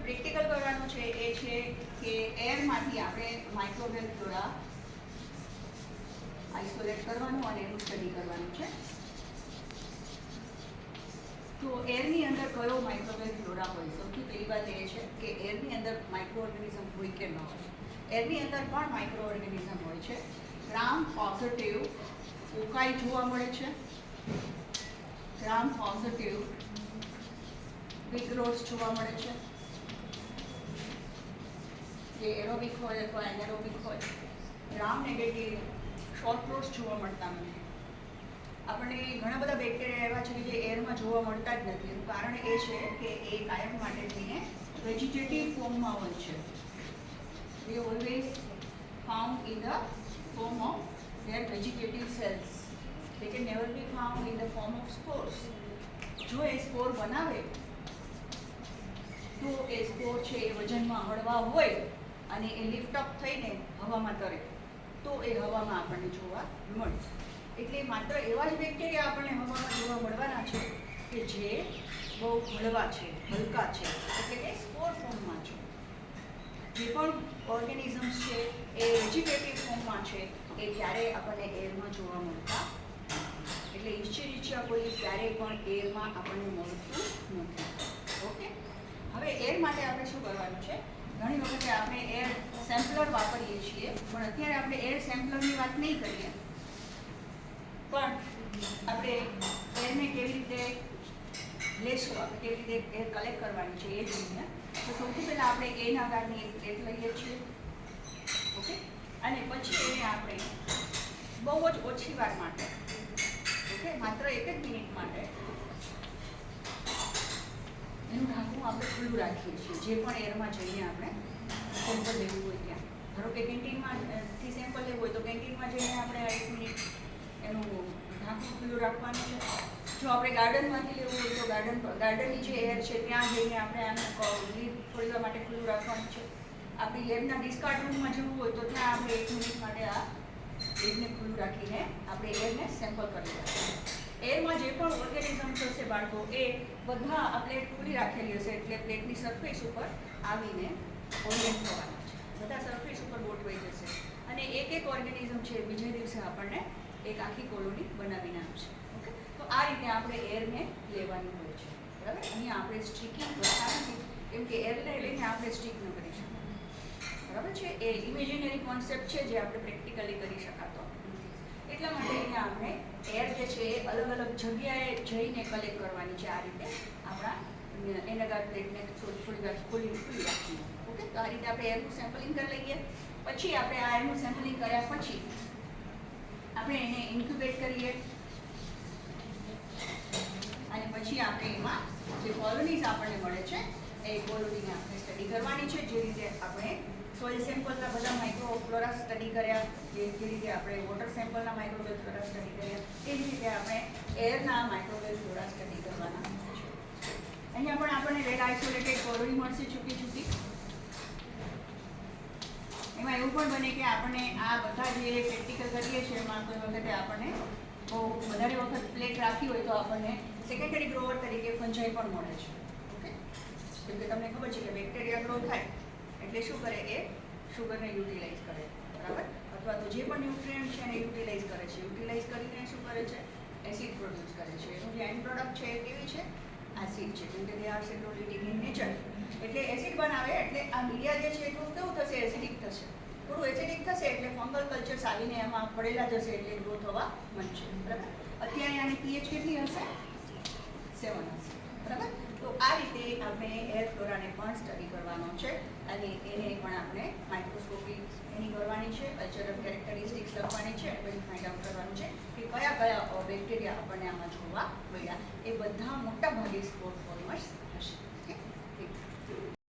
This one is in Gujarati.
પ્રેક્ટિકલ કરવાનું છે એ છે કે એરમાંથી આપણે માઇક્રોવેવ ફ્લોરા આઇસોલેટ કરવાનું અને એનું સ્ટડી કરવાનું છે. તો એરની અંદર કયો માઇક્રોવેવ ફ્લોરા હોય? સૌથી પહેલી વાત એ છે કે એરની અંદર માઇક્રો ઓર્ગેનિઝમ હોય કે ન હોય. એરની અંદર પણ માઇક્રો ઓર્ગેનિઝમ હોય છે. ગ્રામ પોઝિટિવ ઉકાઈ જોવા મળે છે. ગ્રામ પોઝિટિવ વિગ્રોસ જોવા મળે છે, જે એરોબિક હોય અથવા એનેરોબિક હોય. ગ્રામ નેગેટિવ શોર્ટ રોડ્સ જોવા મળતા નથી. આપણને ઘણા બધા બેક્ટેરિયા એવા છે કે જે એરમાં જોવા મળતા જ નથી. એનું કારણ એ છે કે એ કાયમ માટે થઈને વેજીટેટિવ ફોર્મમાં હોય છે. they always found in the form of their vegetative cells. They can never be found in the form of spores. જો એ સ્પોર બનાવે તો એ સ્પોર છે એ વજનમાં હળવા હોય અને એ લિફ્ટ અપ થઈને હવામાં તરે તો એ હવામાં આપણને જોવા મળે. એટલે માત્ર એવા જ બેક્ટેરિયા આપણને હવામાં જોવા મળવાના છે કે જે બહુ હળવા છે, હલકા છે, એટલે કે સ્પોર ફોર્મમાં છે. જે પણ ઓર્ગેનિઝમ્સ છે એ વેજીટેટિવ ફોર્મમાં છે એ ક્યારેય આપણને એરમાં જોવા મળતા. એટલે ઈચ્છા કોઈ ક્યારેય પણ એરમાં આપણને મળતું નથી. ઓકે, હવે એર માટે આપણે શું કરવાનું છે? ઘણી વખતે આપણે એર સેમ્પલર વાપરીએ છીએ, પણ અત્યારે આપણે એર સેમ્પલરની વાત નહીં કરીએ, પણ આપણે એરને કેવી રીતે લેશું, આપણે કેવી રીતે એર કલેક્ટ કરવાની છે એ જોઈએ. તો સૌથી પહેલાં આપણે એના આકારની એક પ્લેટ લઈએ છીએ. ઓકે, અને પછી એને આપણે બહુ જ ઓછી વાર માટે, ઓકે, માત્ર 1 જ મિનિટ માટે એનું ઢાંકણું આપણે ખુલ્લું રાખીએ છીએ. જે પણ એરમાં જઈને આપણે સેમ્પલ લેવું હોય ત્યાં, ધારો કે કેન્ટીનમાંથી સેમ્પલ લેવું હોય તો કેન્ટીનમાં જઈને આપણે 1 મિનિટ એનું ઢાંકણું ખુલ્લું રાખવાનું છે. જો આપણે ગાર્ડનમાંથી લેવું હોય તો ગાર્ડનની જે એર છે ત્યાં જઈને આપણે આને લીડ થોડી વાર માટે ખુલ્લું રાખવાનું છે. આપણી લેબના ડિસ્કાર્ડ રૂમમાં જવું હોય તો ત્યાં આપણે 1 મિનિટ માટે આ લીડને ખુલ્લું રાખીને આપણે એરને સેમ્પલ કરી રાખીએ. એરમાં જે પણ ઓર્ગેનિઝમ્સ હશે બાળકો, એ બધા આ પ્લેટ ખુલ્લી રાખેલી હશે એટલે પ્લેટની સરફેસ ઉપર આવીને ઓરિએન્ટ થવાના છે. બધા સરફેસ ઉપર ગોઠવાઈ જશે અને એક ઓર્ગેનિઝમ છે બીજે દિવસે આપણને એક આખી કોલોની બનાવીને આપશે. ઓકે, તો આ રીતે આપણે એરને લેવાની હોય છે. બરાબર, અહીંયા આપણે સ્ટ્રીકિંગ કરતા નથી કેમ કે એરને લઈને આપણે સ્ટ્રીક ન કરી શકીએ. બરાબર છે, એ ઇમેજિનરી કોન્સેપ્ટ છે જે આપણે પ્રેક્ટિકલી કરી શકાતો. એટલા માટે અહીંયા આપણે એર જે છે એ અલગ અલગ જગ્યાએ જઈને કલેક્ટ કરવાની છે. આ રીતે આપણા એનાગાર પ્લેટને થોડી વાર ખુલ્લી રાખીને. ઓકે, તો આ રીતે આપણે એરનું સેમ્પલિંગ કરી લઈએ. પછી આપણે આ એરનું સેમ્પલિંગ કર્યા પછી આપણે એને ઇન્ક્યુબેટ કરીએ અને પછી આપણે એમાં જે કોલોનીઝ આપણને મળે છે એ કોલોનીને આપણે સ્ટડી કરવાની છે. જે રીતે આપણે સોઇલ સેમ્પલના બધા માઇક્રોફ્લોરા સ્ટડી કર્યા, જે રીતે આપણે વોટર સેમ્પલના માઇક્રોવેવ ફ્લોરા સ્ટડી કર્યા, એ જ રીતે આપણે એરના માઇક્રોવેવ ફ્લોરા સ્ટડી કરવાના છે. અહીંયા પણ આપણને રેડ આઇસોલેટેડ કોલોની મળશે છૂટી છૂટી. એમાં એવું પણ બને કે આપણને આ બધા જે પ્રેક્ટિકલ કરીએ છીએ એમાં કોઈ વખતે આપણને બહુ વધારે વખત પ્લેટ રાખી હોય તો આપણને સેકન્ડરી ગ્રોવર તરીકે ફંજાઈ પણ મળે છે. ઓકે, કેમ કે તમને ખબર છે કે બેક્ટેરિયા ગ્રો થાય એટલે શું કરે? એ શુગરને યુટિલાઇઝ કરે. બરાબર, અથવા તો જે પણ ન્યુટ્રિયન્ટ છે એને યુટિલાઇઝ કરે છે. યુટિલાઇઝ કરીને શું કરે છે? એસિડ પ્રોડ્યુસ કરે છે. એનું જે એન્ડ પ્રોડક્ટ છે એ કેવી છે? એસિડ છે. કેમ કે દે આર સેલ્યુલોલિટિક ઇન નેચર. એટલે એસિડ બનાવે એટલે આ મીડિયા જે છે એ થોડું કેવું થશે? એસિડિક થશે. થોડું એસિડિક થશે એટલે ફંગલ કલ્ચર્સ આવીને એમાં પડેલા જશે એટલે ગ્રો થવા માંડશે. બરાબર, અત્યારે આની પીએચ કેટલી હશે? 7 હશે. બરાબર, તો આ રીતે આપણે એર ફ્લોરાને પણ સ્ટડી કરવાનો છે અને એને પણ આપણે માઇક્રોસ્કોપી એની કરવાની છે, કલ્ચરલ કેરેક્ટરિસ્ટિક્સ લખવાની છે, પછી ફાઇન્ડ આઉટ કરવાનું છે કે કયા કયા બેક્ટેરિયા આપણને આમાં જોવા મળ્યા. એ બધા મોટા ભાગે સ્પોર ફોર્મર્સ